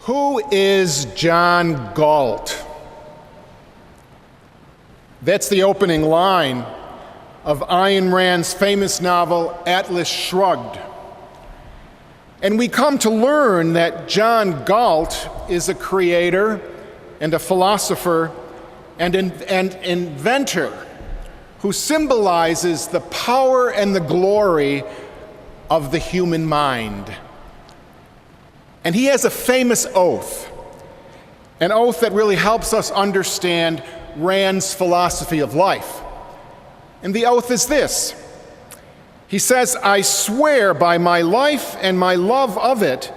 Who is John Galt? That's the opening line of Ayn Rand's famous novel, Atlas Shrugged. And we come to learn that John Galt is a creator and a philosopher and inventor who symbolizes the power and the glory of the human mind. And he has a famous oath, an oath that really helps us understand Rand's philosophy of life. And the oath is this. He says, "I swear by my life and my love of it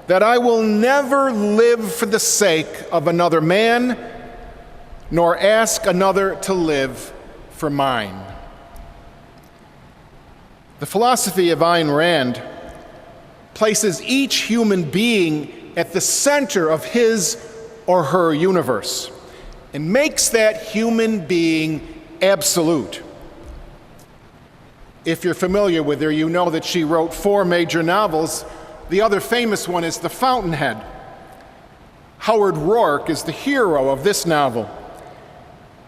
that I will never live for the sake of another man, nor ask another to live for mine." The philosophy of Ayn Rand places each human being at the center of his or her universe and makes that human being absolute. If you're familiar with her, you know that she wrote 4 major novels. The other famous one is The Fountainhead. Howard Rourke is the hero of this novel.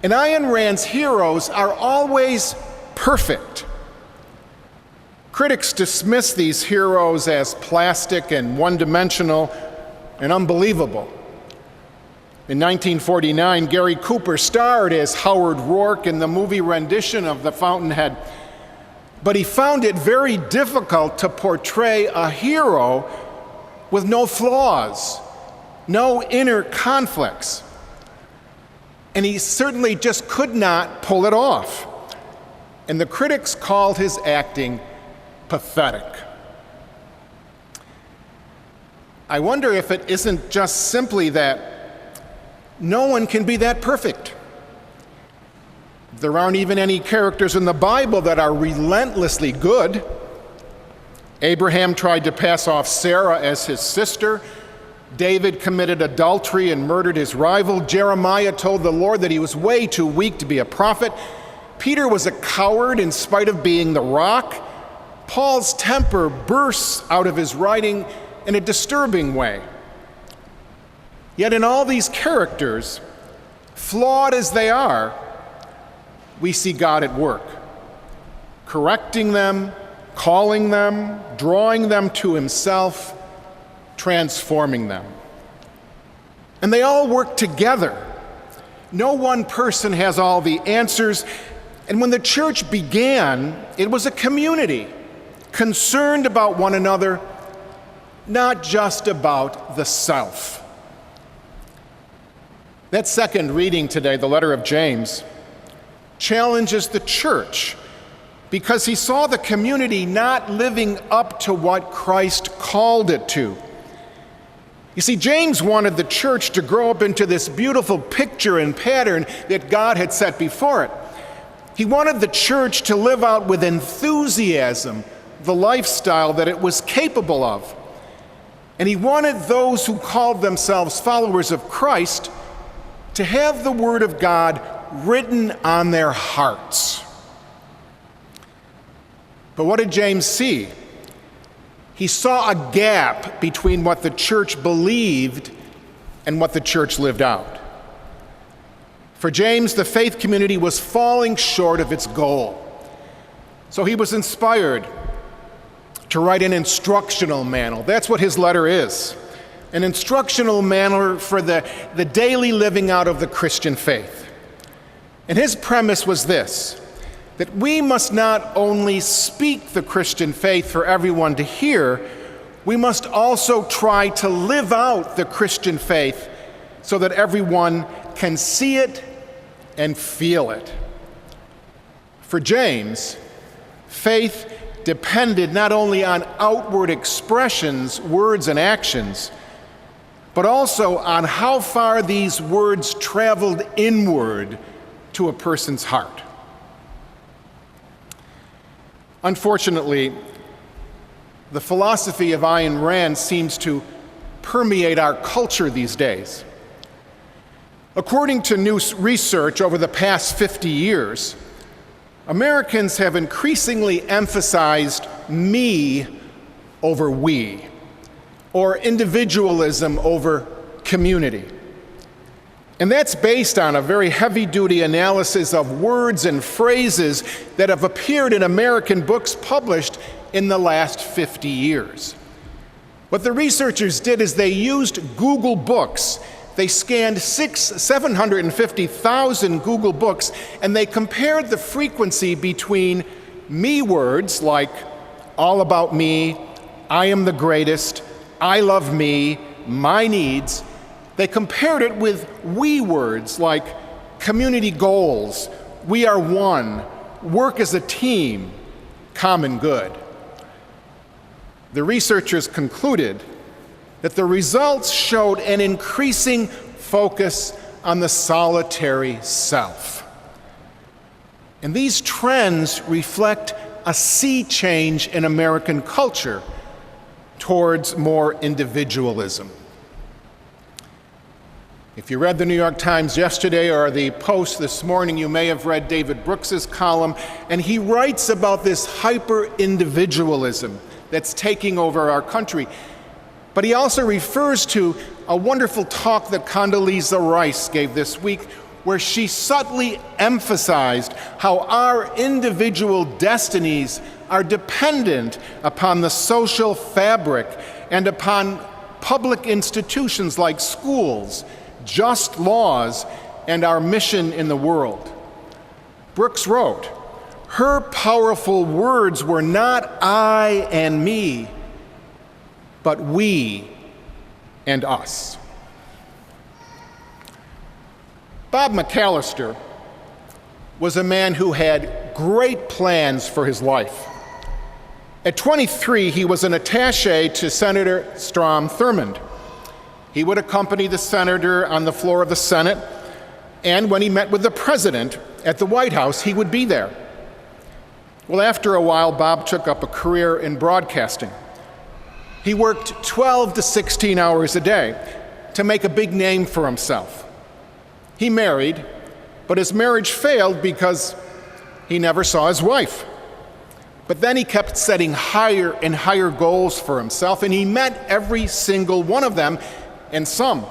And Ayn Rand's heroes are always perfect. Critics dismiss these heroes as plastic and one-dimensional and unbelievable. In 1949, Gary Cooper starred as Howard Rourke in the movie rendition of The Fountainhead, but he found it very difficult to portray a hero with no flaws, no inner conflicts. And he certainly just could not pull it off. And the critics called his acting pathetic. I wonder if it isn't just simply that no one can be that perfect. There aren't even any characters in the Bible that are relentlessly good. Abraham tried to pass off Sarah as his sister. David committed adultery and murdered his rival. Jeremiah told the Lord that he was way too weak to be a prophet. Peter was a coward in spite of being the rock. Paul's temper bursts out of his writing in a disturbing way. Yet in all these characters, flawed as they are, we see God at work, correcting them, calling them, drawing them to himself, transforming them. And they all work together. No one person has all the answers. And when the church began, it was a community concerned about one another, not just about the self. That second reading today, the letter of James, challenges the church because he saw the community not living up to what Christ called it to. You see, James wanted the church to grow up into this beautiful picture and pattern that God had set before it. He wanted the church to live out with enthusiasm the lifestyle that it was capable of. And he wanted those who called themselves followers of Christ to have the Word of God written on their hearts. But what did James see? He saw a gap between what the church believed and what the church lived out. For James, the faith community was falling short of its goal. So he was inspired to write an instructional manual. That's what his letter is. An instructional manual for the daily living out of the Christian faith. And his premise was this, that we must not only speak the Christian faith for everyone to hear, we must also try to live out the Christian faith so that everyone can see it and feel it. For James, faith depended not only on outward expressions, words and actions, but also on how far these words traveled inward to a person's heart. Unfortunately, the philosophy of Ayn Rand seems to permeate our culture these days. According to new research over the past 50 years, Americans have increasingly emphasized me over we. or individualism over community. And that's based on a very heavy-duty analysis of words and phrases that have appeared in American books published in the last 50 years. What the researchers did is they used Google Books. They scanned 750,000 Google Books, and they compared the frequency between me words like all about me, I am the greatest, I love me, my needs. They compared it with we words like community goals, we are one, work as a team, common good. The researchers concluded that the results showed an increasing focus on the solitary self. And these trends reflect a sea change in American culture towards more individualism. If you read the New York Times yesterday or the Post this morning, you may have read David Brooks's column, and he writes about this hyper-individualism that's taking over our country. But he also refers to a wonderful talk that Condoleezza Rice gave this week, where she subtly emphasized how our individual destinies are dependent upon the social fabric and upon public institutions like schools, just laws, and our mission in the world. Brooks wrote, "Her powerful words were not I and me, but we and us." Bob McAllister was a man who had great plans for his life. At 23, he was an attaché to Senator Strom Thurmond. He would accompany the senator on the floor of the Senate, and when he met with the president at the White House, he would be there. Well, after a while, Bob took up a career in broadcasting. He worked 12 to 16 hours a day to make a big name for himself. He married, but his marriage failed because he never saw his wife. But then he kept setting higher and higher goals for himself, and he met every single one of them, and some.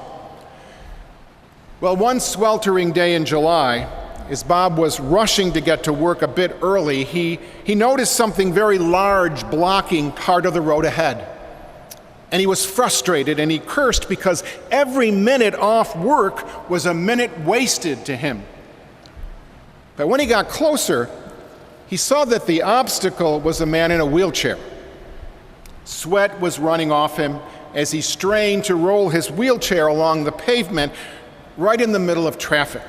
Well, one sweltering day in July, as Bob was rushing to get to work a bit early, he noticed something very large blocking part of the road ahead. And he was frustrated, and he cursed because every minute off work was a minute wasted to him. But when he got closer, he saw that the obstacle was a man in a wheelchair. Sweat was running off him as he strained to roll his wheelchair along the pavement right in the middle of traffic.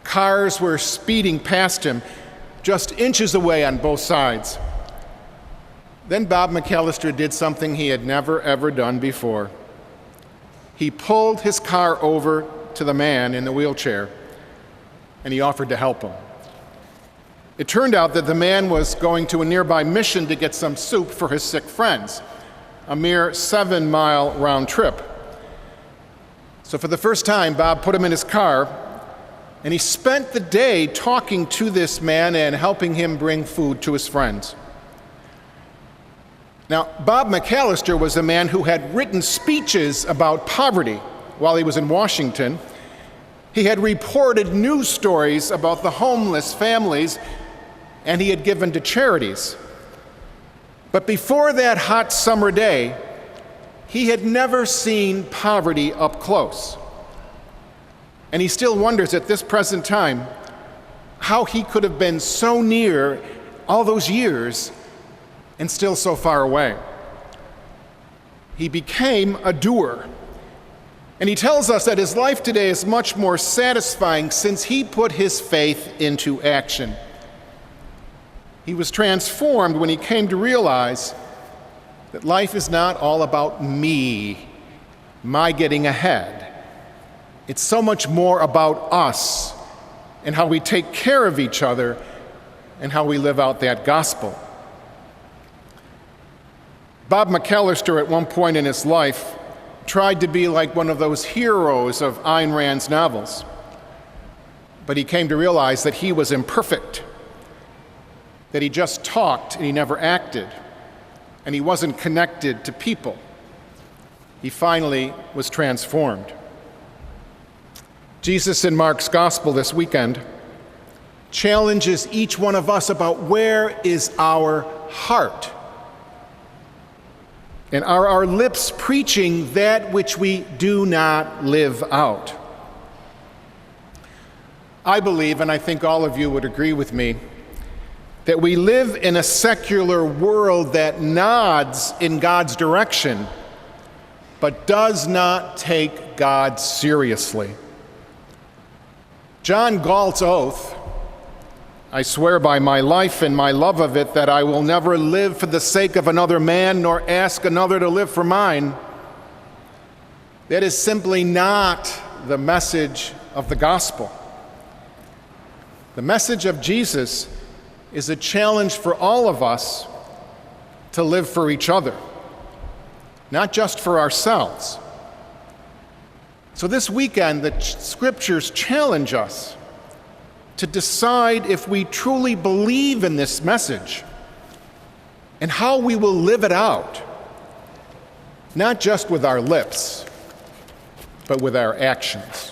Cars were speeding past him, just inches away on both sides. Then Bob McAllister did something he had never, ever done before. He pulled his car over to the man in the wheelchair, and he offered to help him. It turned out that the man was going to a nearby mission to get some soup for his sick friends, a mere 7-mile round trip. So for the first time, Bob put him in his car, and he spent the day talking to this man and helping him bring food to his friends. Now, Bob McAllister was a man who had written speeches about poverty while he was in Washington. He had reported news stories about the homeless families, and he had given to charities. But before that hot summer day, he had never seen poverty up close. And he still wonders at this present time how he could have been so near all those years and still so far away. He became a doer. And he tells us that his life today is much more satisfying since he put his faith into action. He was transformed when he came to realize that life is not all about me, my getting ahead. It's so much more about us and how we take care of each other and how we live out that gospel. Bob McAllister, at one point in his life, tried to be like one of those heroes of Ayn Rand's novels. But he came to realize that he was imperfect, that he just talked and he never acted, and he wasn't connected to people. he finally was transformed. Jesus in Mark's gospel this weekend challenges each one of us about where is our heart? And are our lips preaching that which we do not live out? I believe, and I think all of you would agree with me, that we live in a secular world that nods in God's direction, but does not take God seriously. John Galt's oath, "I swear by my life and my love of it that I will never live for the sake of another man nor ask another to live for mine," that is simply not the message of the gospel. The message of Jesus is a challenge for all of us to live for each other, not just for ourselves. So this weekend, the scriptures challenge us to decide if we truly believe in this message and how we will live it out, not just with our lips, but with our actions.